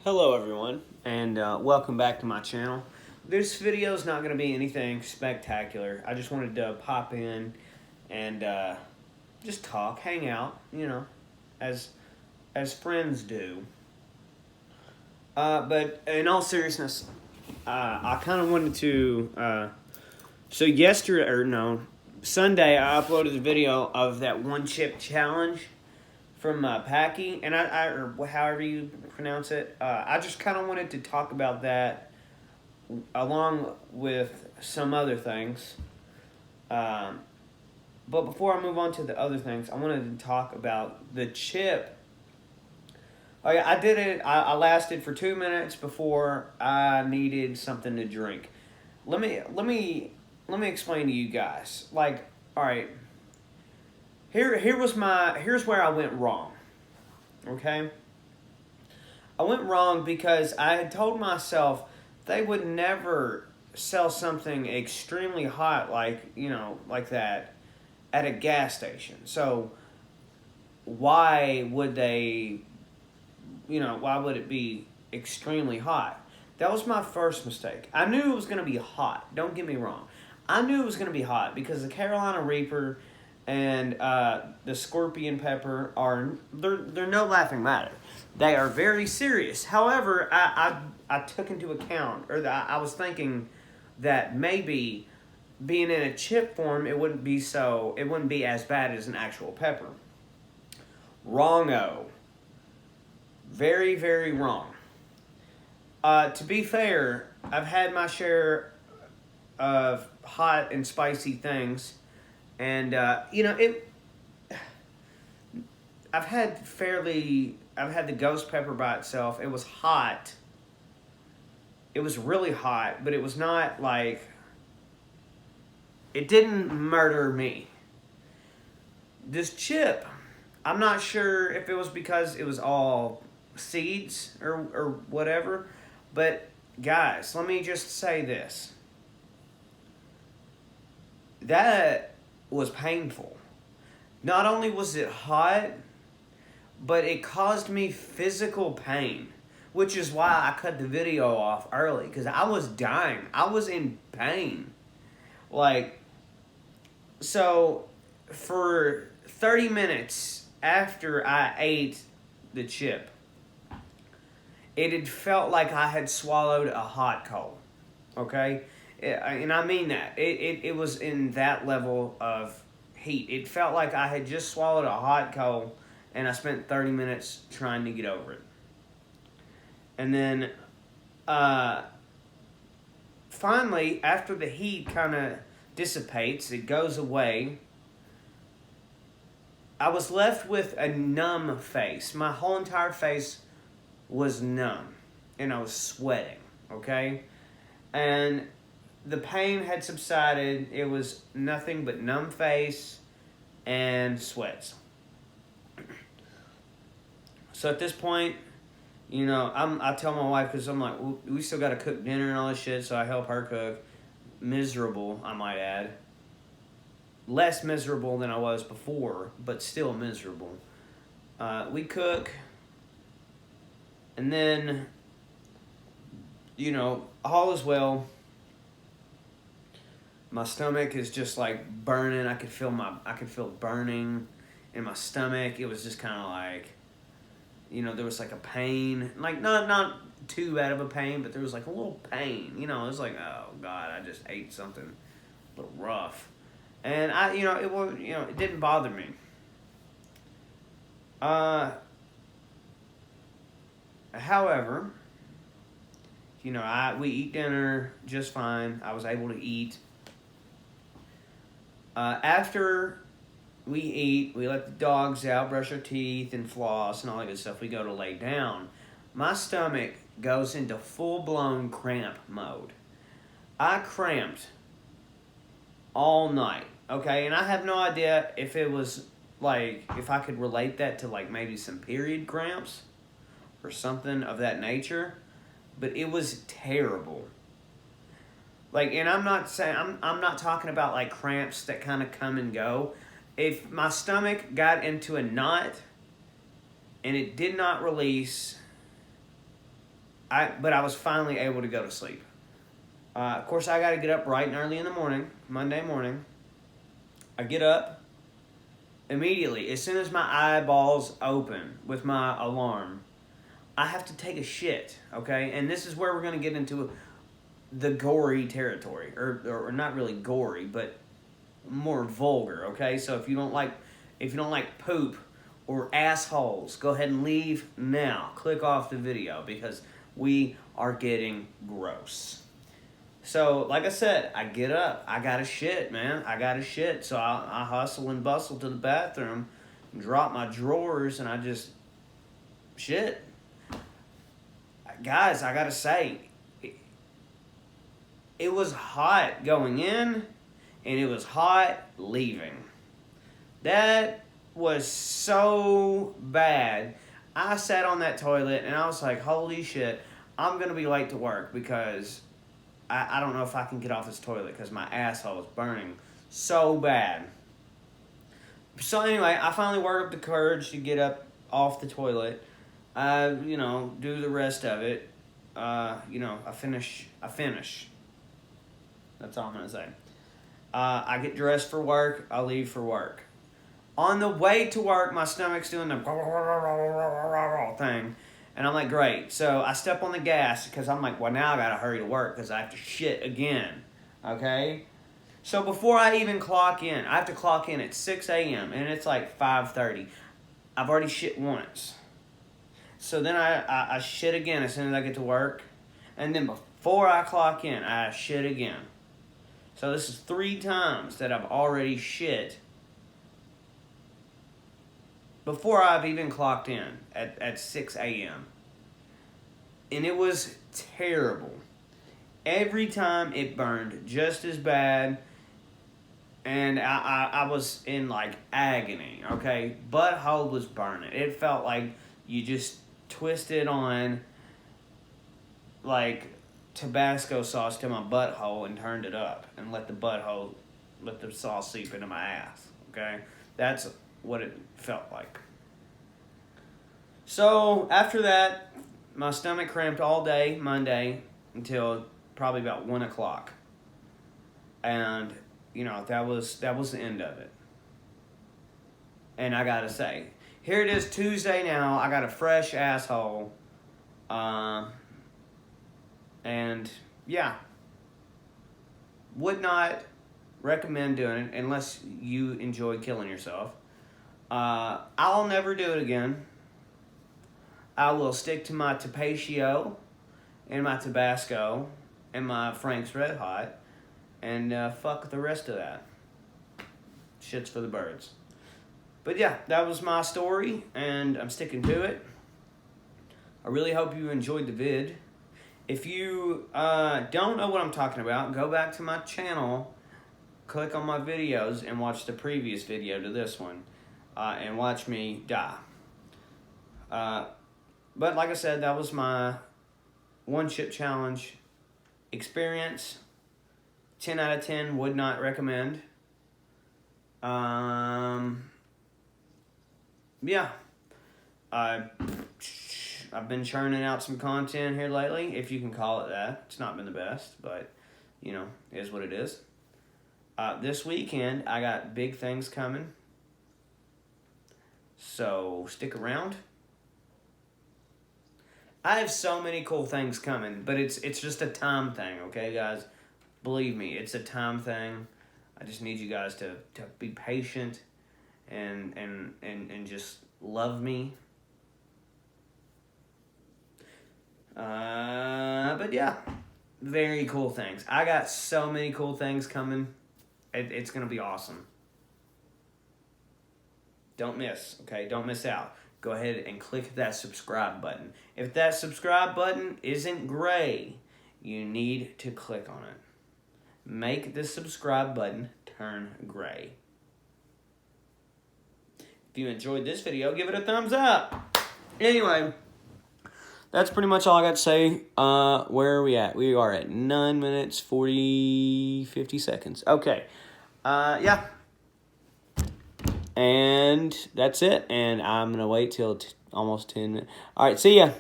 Hello everyone, and welcome back to my channel. This video is not going to be anything spectacular. I just wanted to pop in and just talk, hang out, as friends do. But in all seriousness, I kind of wanted to. So yesterday, or no, Sunday, I uploaded a video of that one chip challenge from Packy, and or however you pronounce it. I just kind of wanted to talk about that along with some other things. But before I move on to the other things, I wanted to talk about the chip. Oh yeah, I did it. I lasted for 2 minutes before I needed something to drink. Let me explain to you guys. Like, all right. Here's where I went wrong. Okay? I went wrong because I had told myself they would never sell something extremely hot like that at a gas station. So why would why would it be extremely hot? That was my first mistake. I knew it was going to be hot. Don't get me wrong. I knew it was going to be hot because the Carolina Reaper and the Scorpion Pepper they're no laughing matter. They are very serious. However, I took into account, or I was thinking that maybe being in a chip form, it wouldn't be as bad as an actual pepper. Wrong-o. Very, very wrong. To be fair, I've had my share of hot and spicy things, and I've had the ghost pepper by itself. It was hot. It was really hot, but it was not like, it didn't murder me. This chip, I'm not sure if it was because it was all seeds or whatever, but guys, let me just say this. That was painful. Not only was it hot, but it caused me physical pain, which is why I cut the video off early, because I was dying. I was in pain. So for 30 minutes after I ate the chip, it had felt like I had swallowed a hot coal, okay? And I mean that. It was in that level of heat. It felt like I had just swallowed a hot coal, and I spent 30 minutes trying to get over it. And then, finally, after the heat kind of dissipates, it goes away, I was left with a numb face. My whole entire face was numb, and I was sweating, okay? And the pain had subsided. It was nothing but numb face and sweats. So at this point, I tell my wife, because I'm like, we still got to cook dinner and all this shit, so I help her cook. Miserable, I might add. Less miserable than I was before, but still miserable. We cook, and then, all is well. My stomach is just like burning. I could feel burning in my stomach. It was just kind of like, there was like a pain, like not too bad of a pain, but there was like a little pain. It was like, oh God, I just ate something a little rough, and it didn't bother me. However, we eat dinner just fine. I was able to eat. After we eat, we let the dogs out, brush our teeth, and floss, and all that good stuff. We go to lay down. My stomach goes into full-blown cramp mode. I cramped all night, okay? And I have no idea if it was, if I could relate that to, maybe some period cramps or something of that nature, but it was terrible. And I'm not saying, I'm not talking about, cramps that kind of come and go. If my stomach got into a knot and it did not release, But I was finally able to go to sleep. Of course, I got to get up bright and early in the morning, Monday morning. I get up immediately. As soon as my eyeballs open with my alarm, I have to take a shit, okay? And this is where we're going to get into the gory territory. Or not really gory, but more vulgar, okay? So if you don't like poop or assholes, go ahead and leave now. Click off the video because we are getting gross. So, like I said, I get up. I got to shit, man. I got to shit. So I hustle and bustle to the bathroom, drop my drawers, and I just shit. Guys, I got to say, it was hot going in, and it was hot leaving. That was so bad. I sat on that toilet, and I was like, holy shit, I'm going to be late to work because I don't know if I can get off this toilet because my asshole is burning so bad. So anyway, I finally worked up the courage to get up off the toilet. Do the rest of it. I finish. That's all I'm going to say. I get dressed for work. I leave for work. On the way to work, my stomach's doing the thing. And I'm like, great. So I step on the gas because I'm like, well, now I got to hurry to work because I have to shit again. Okay? So before I even clock in, I have to clock in at 6 a.m. and it's like 5:30. I've already shit once. So then I shit again as soon as I get to work. And then before I clock in, I shit again. So this is 3 times that I've already shit before I've even clocked in at 6 a.m. And it was terrible. Every time it burned just as bad. And I was in like agony, okay? Butthole was burning. It felt like you just twisted on like Tabasco sauce to my butthole and turned it up and let the sauce seep into my ass, okay? That's what it felt like. So after that, my stomach cramped all day Monday until probably about 1 o'clock. And, that was the end of it. And I gotta say, here it is Tuesday now. I got a fresh asshole. And yeah, would not recommend doing it unless you enjoy killing yourself. I'll never do it again. I will stick to my Tapatio and my Tabasco and my Frank's Red Hot and fuck the rest of that. Shit's for the birds. But yeah, that was my story and I'm sticking to it. I really hope you enjoyed the vid. If you don't know what I'm talking about, go back to my channel, click on my videos, and watch the previous video to this one, and watch me die. But like I said, that was my 1 chip challenge experience. 10 out of 10, would not recommend. Yeah. I've been churning out some content here lately, if you can call it that. It's not been the best, but, it is what it is. This weekend, I got big things coming. So, stick around. I have so many cool things coming, but it's just a time thing, okay, guys? Believe me, it's a time thing. I just need you guys to be patient and just love me. But yeah, very cool things. I got so many cool things coming. It's going to be awesome. Don't miss, okay? Don't miss out. Go ahead and click that subscribe button. If that subscribe button isn't gray, you need to click on it. Make the subscribe button turn gray. If you enjoyed this video, give it a thumbs up. Anyway, that's pretty much all I got to say. Where are we at? We are at 9 minutes, 50 seconds. Okay. Yeah. And that's it. And I'm going to wait till almost 10 minutes. All right, see ya.